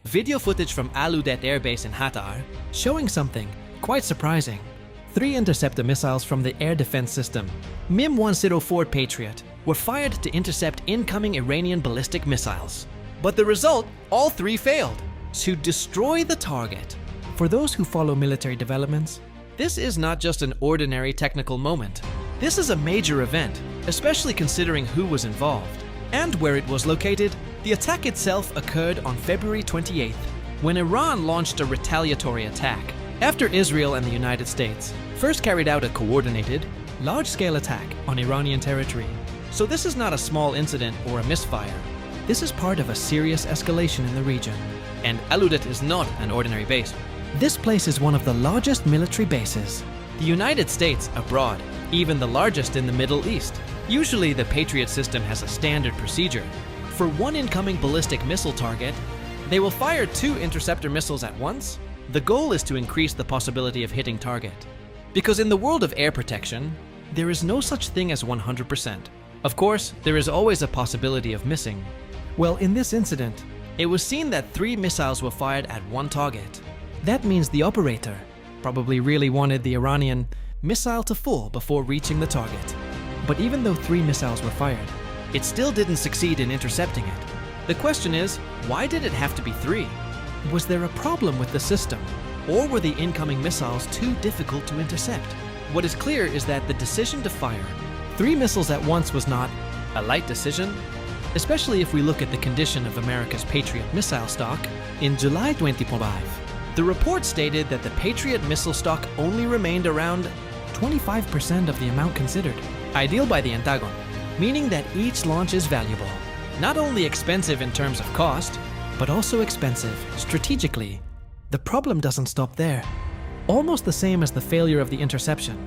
video footage from Udeid Air Base in Qatar showing something quite surprising. 3 interceptor missiles from the air defense system, MIM-104 Patriot, were fired to intercept incoming Iranian ballistic missiles. But the result, all 3 failed to destroy the target. For those who follow military developments, this is not just an ordinary technical moment. This is a major event, especially considering who was involved and where it was located. The attack itself occurred on February 28th, when Iran launched a retaliatory attack after Israel and the United States first carried out a coordinated, large-scale attack on Iranian territory. So this is not a small incident or a misfire. This is part of a serious escalation in the region. And Udeid is not an ordinary base. This place is one of the largest military bases. The United States abroad, even the largest in the Middle East. Usually the Patriot system has a standard procedure. For one incoming ballistic missile target, they will fire 2 interceptor missiles at once. The goal is to increase the possibility of hitting target. Because in the world of air protection, there is no such thing as 100%. Of course, there is always a possibility of missing. Well, in this incident, it was seen that 3 missiles were fired at one target. That means the operator probably really wanted the Iranian missile to fall before reaching the target. But even though 3 missiles were fired, it still didn't succeed in intercepting it. The question is, why did it have to be 3? Was there a problem with the system? Or were the incoming missiles too difficult to intercept? What is clear is that the decision to fire 3 missiles at once was not a light decision, especially if we look at the condition of America's Patriot missile stock in July 2025. The report stated that the Patriot missile stock only remained around 25% of the amount considered, ideal by the Pentagon, meaning that each launch is valuable. Not only expensive in terms of cost, but also expensive strategically. The problem doesn't stop there. Almost the same as the failure of the interception,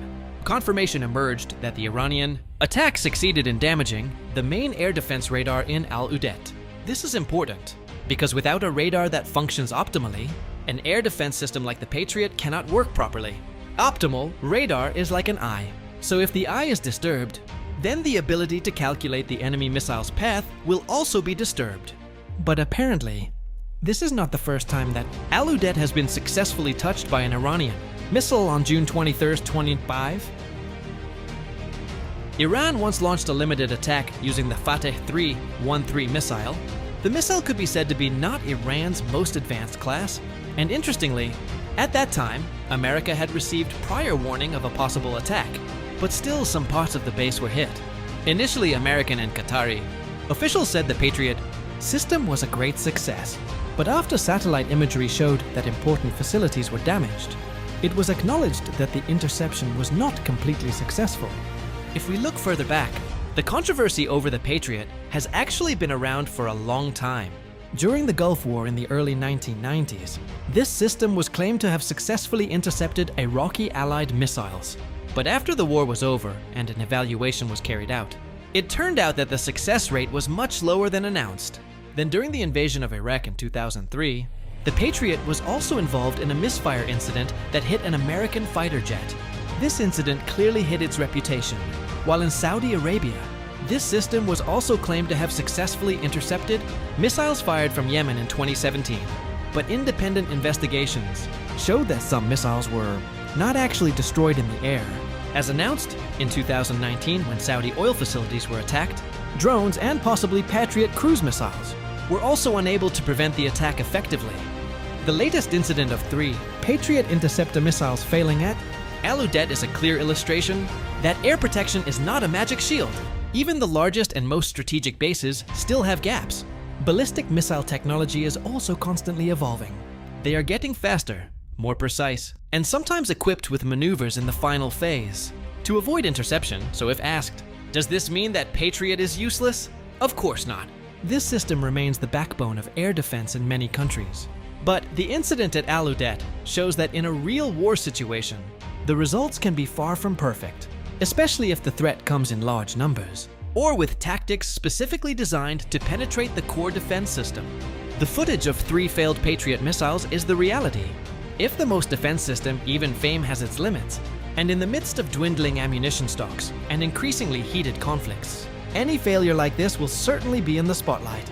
confirmation emerged that the Iranian attack succeeded in damaging the main air defense radar in Udeid. This is important because without a radar that functions optimally, an air defense system like the Patriot cannot work properly. Optimal radar is like an eye, so if the eye is disturbed, then the ability to calculate the enemy missile's path will also be disturbed. But apparently, this is not the first time that Udeid has been successfully touched by an Iranian missile. On June 23, 2025, Iran once launched a limited attack using the Fateh 3-13 missile. The missile could be said to be not Iran's most advanced class, and interestingly, at that time, America had received prior warning of a possible attack, but still some parts of the base were hit. Initially American and Qatari officials said the Patriot system was a great success, but after satellite imagery showed that important facilities were damaged, it was acknowledged that the interception was not completely successful. If we look further back, the controversy over the Patriot has actually been around for a long time. During the Gulf War in the early 1990s, this system was claimed to have successfully intercepted Iraqi allied missiles. But after the war was over and an evaluation was carried out, it turned out that the success rate was much lower than announced. Then during the invasion of Iraq in 2003, the Patriot was also involved in a misfire incident that hit an American fighter jet. This incident clearly hit its reputation, while in Saudi Arabia, this system was also claimed to have successfully intercepted missiles fired from Yemen in 2017. But independent investigations showed that some missiles were not actually destroyed in the air. As announced in 2019 when Saudi oil facilities were attacked, drones and possibly Patriot cruise missiles were also unable to prevent the attack effectively. The latest incident of 3 Patriot interceptor missiles failing at Udeid is a clear illustration that air protection is not a magic shield. Even the largest and most strategic bases still have gaps. Ballistic missile technology is also constantly evolving. They are getting faster, more precise, and sometimes equipped with maneuvers in the final phase to avoid interception. So if asked, does this mean that Patriot is useless? Of course not. This system remains the backbone of air defense in many countries. But the incident at Udeid shows that in a real war situation, the results can be far from perfect, especially if the threat comes in large numbers, or with tactics specifically designed to penetrate the core defense system. The footage of 3 failed Patriot missiles is the reality. If the most defense system, even fame has its limits, and in the midst of dwindling ammunition stocks and increasingly heated conflicts, any failure like this will certainly be in the spotlight.